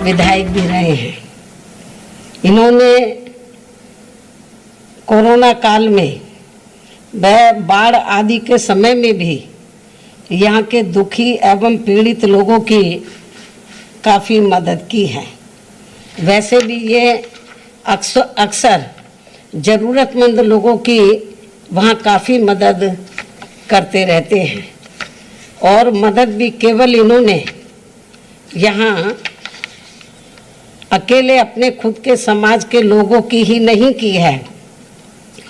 विधायक भी रहे हैं। इन्होंने कोरोना काल में व बाढ़ आदि के समय में भी यहाँ के दुखी एवं पीड़ित लोगों की काफ़ी मदद की है। वैसे भी ये अक्सर ज़रूरतमंद लोगों की वहाँ काफ़ी मदद करते रहते हैं, और मदद भी केवल इन्होंने यहाँ अकेले अपने खुद के समाज के लोगों की ही नहीं की है,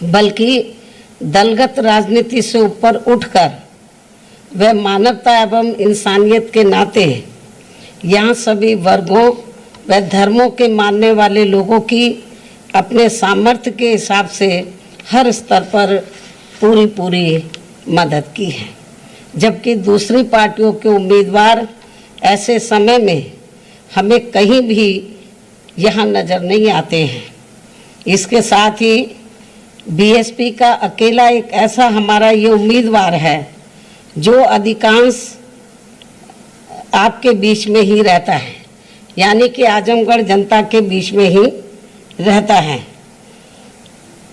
बल्कि दलगत राजनीति से ऊपर उठकर वह मानवता एवं इंसानियत के नाते यहाँ सभी वर्गों व धर्मों के मानने वाले लोगों की अपने सामर्थ्य के हिसाब से हर स्तर पर पूरी मदद की है। जबकि दूसरी पार्टियों के उम्मीदवार ऐसे समय में हमें कहीं भी यहाँ नज़र नहीं आते हैं। इसके साथ ही बीएसपी का अकेला एक ऐसा हमारा ये उम्मीदवार है जो अधिकांश आपके बीच में ही रहता है, यानी कि आजमगढ़ जनता के बीच में ही रहता है,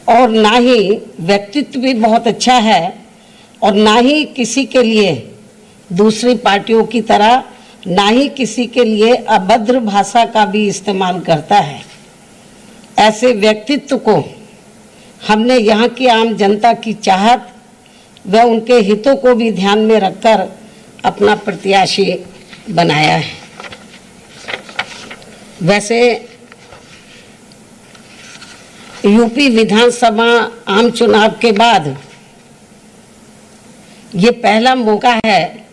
और ना ही व्यक्तित्व भी बहुत अच्छा है और ना ही किसी के लिए दूसरी पार्टियों की तरह ना ही किसी के लिए अभद्र भाषा का भी इस्तेमाल करता है। ऐसे व्यक्तित्व को हमने यहाँ की आम जनता की चाहत व उनके हितों को भी ध्यान में रखकर अपना प्रत्याशी बनाया है। वैसे यूपी विधानसभा आम चुनाव के बाद ये पहला मौका है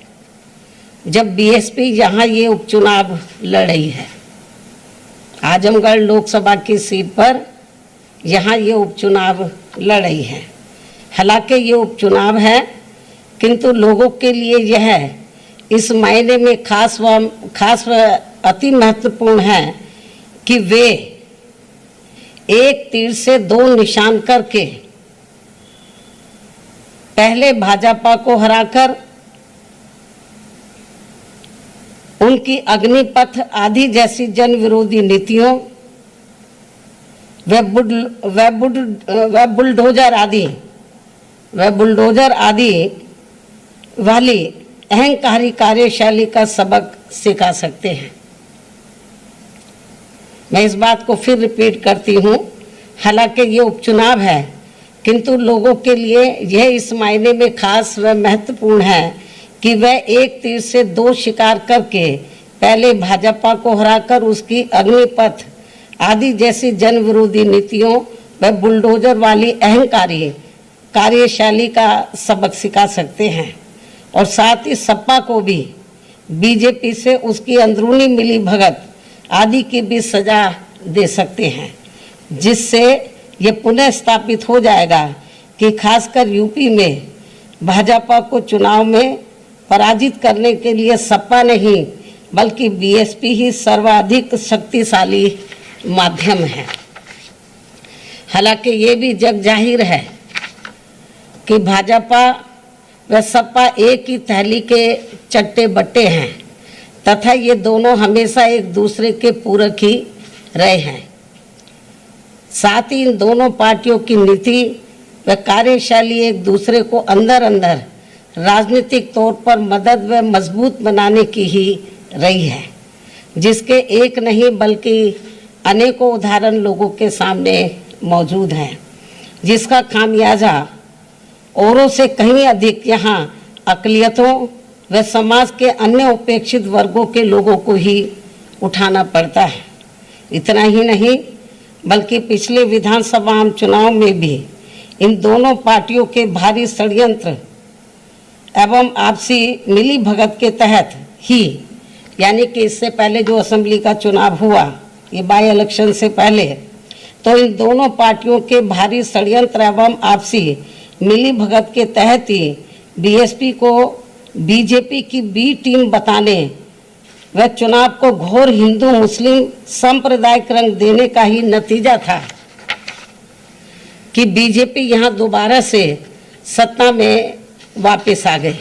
जब बीएसपी यहाँ ये उपचुनाव लड़ रही है। आजमगढ़ लोकसभा की सीट पर यहाँ ये उपचुनाव लड़ रही है। हालांकि ये उपचुनाव है, किंतु लोगों के लिए यह इस मायने में खास व अति महत्वपूर्ण है कि वे एक तीर से दो निशान करके पहले भाजपा को हराकर उनकी अग्निपथ आदि जैसी जन विरोधी नीतियों व बुलडोजर आदि वाली अहंकारी कार्यशैली का सबक सिखा सकते हैं। मैं इस बात को फिर रिपीट करती हूँ, हालांकि ये उपचुनाव है, किंतु लोगों के लिए यह इस मायने में खास व महत्वपूर्ण है कि वह एक तीर से दो शिकार करके पहले भाजपा को हराकर उसकी अग्निपथ आदि जैसी जन विरोधी नीतियों व बुलडोजर वाली अहंकारी कार्यशैली का सबक सिखा सकते हैं, और साथ ही सपा को भी बीजेपी से उसकी अंदरूनी मिली भगत आदि की भी सजा दे सकते हैं, जिससे ये पुनः स्थापित हो जाएगा कि खासकर यूपी में भाजपा को चुनाव में पराजित करने के लिए सपा नहीं बल्कि बीएसपी ही सर्वाधिक शक्तिशाली माध्यम है। हालांकि ये भी जग जाहिर है कि भाजपा व सपा एक ही थैली के चट्टे बट्टे हैं तथा ये दोनों हमेशा एक दूसरे के पूरक ही रहे हैं। साथ ही इन दोनों पार्टियों की नीति व कार्यशैली एक दूसरे को अंदर अंदर राजनीतिक तौर पर मदद व मजबूत बनाने की ही रही है, जिसके एक नहीं बल्कि अनेकों उदाहरण लोगों के सामने मौजूद हैं, जिसका खामियाजा औरों से कहीं अधिक यहाँ अक़लियतों व समाज के अन्य उपेक्षित वर्गों के लोगों को ही उठाना पड़ता है। इतना ही नहीं बल्कि पिछले विधानसभा आम चुनाव में भी इन दोनों पार्टियों के भारी षड्यंत्र एवं आपसी मिली भगत के तहत ही, यानी कि इससे पहले जो असेंबली का चुनाव हुआ, ये बाई इलेक्शन से पहले, तो इन दोनों पार्टियों के भारी षड्यंत्र एवं आपसी मिली भगत के तहत ही बीएसपी को बीजेपी की बी टीम बताने व चुनाव को घोर हिंदू मुस्लिम सांप्रदायिक रंग देने का ही नतीजा था कि बीजेपी यहाँ दोबारा से सत्ता में वापस आ गई।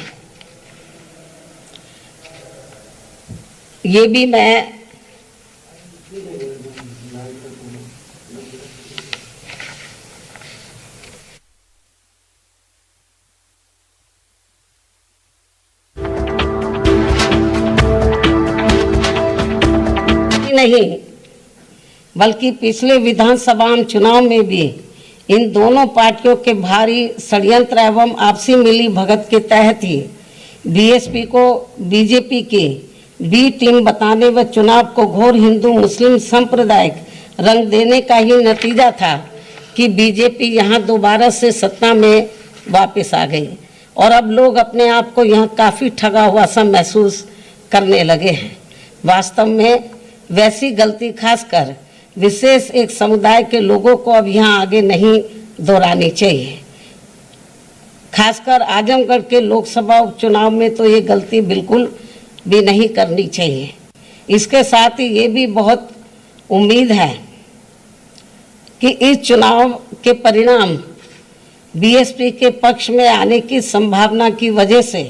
ये भी मैं नहीं बल्कि पिछले विधानसभा चुनाव में भी इन दोनों पार्टियों के भारी षड्यंत्र एवं आपसी मिली भगत के तहत ही बीएसपी को बीजेपी की बी टीम बताने व चुनाव को घोर हिंदू मुस्लिम सांप्रदायिक रंग देने का ही नतीजा था कि बीजेपी यहाँ दोबारा से सत्ता में वापस आ गई और अब लोग अपने आप को यहाँ काफ़ी ठगा हुआ सा महसूस करने लगे हैं। वास्तव में वैसी गलती खासकर विशेष एक समुदाय के लोगों को अब यहाँ आगे नहीं दोहरानी चाहिए। खासकर आजमगढ़ के लोकसभा उपचुनाव में तो ये गलती बिल्कुल भी नहीं करनी चाहिए। इसके साथ ही ये भी बहुत उम्मीद है कि इस चुनाव के परिणाम बीएसपी के पक्ष में आने की संभावना की वजह से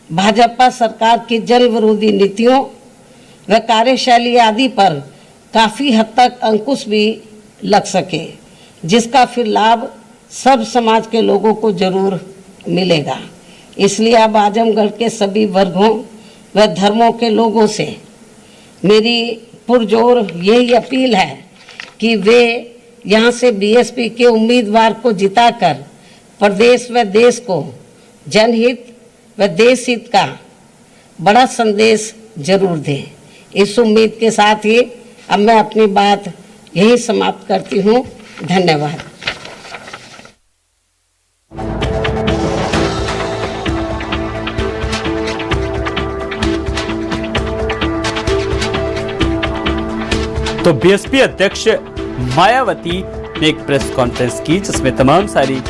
भाजपा सरकार की जन विरोधी नीतियों व कार्यशैली आदि पर काफ़ी हद तक अंकुश भी लग सके, जिसका फिर लाभ सब समाज के लोगों को जरूर मिलेगा। इसलिए अब आजमगढ़ के सभी वर्गों व धर्मों के लोगों से मेरी पुरजोर यही अपील है कि वे यहाँ से बीएसपी के उम्मीदवार को जिताकर प्रदेश व देश को जनहित व देश हित का बड़ा संदेश जरूर दें। इस उम्मीद के साथ ही अब मैं अपनी बात यही समाप्त करती हूँ। धन्यवाद। तो बीएसपी अध्यक्ष मायावती ने एक प्रेस कॉन्फ्रेंस की जिसमें तमाम सारी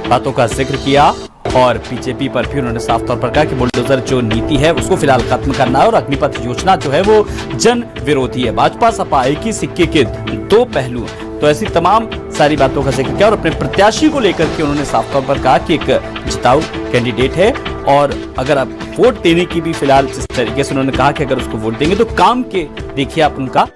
बातों का जिक्र किया और बीजेपी पर भी उन्होंने साफ तौर पर कहा कि बुलडोजर जो नीति है उसको फिलहाल खत्म करना है और अग्निपथ योजना जो है वो जन विरोधी है। भाजपा सपा एक ही सिक्के के दो पहलू। तो ऐसी तमाम सारी बातों का जिक्र किया और अपने प्रत्याशी को लेकर के उन्होंने साफ तौर पर कहा कि एक जिताऊ कैंडिडेट है और अगर आप वोट देने की भी फिलहाल जिस तरीके से उन्होंने कहा कि अगर उसको वोट देंगे तो काम के देखिए आप उनका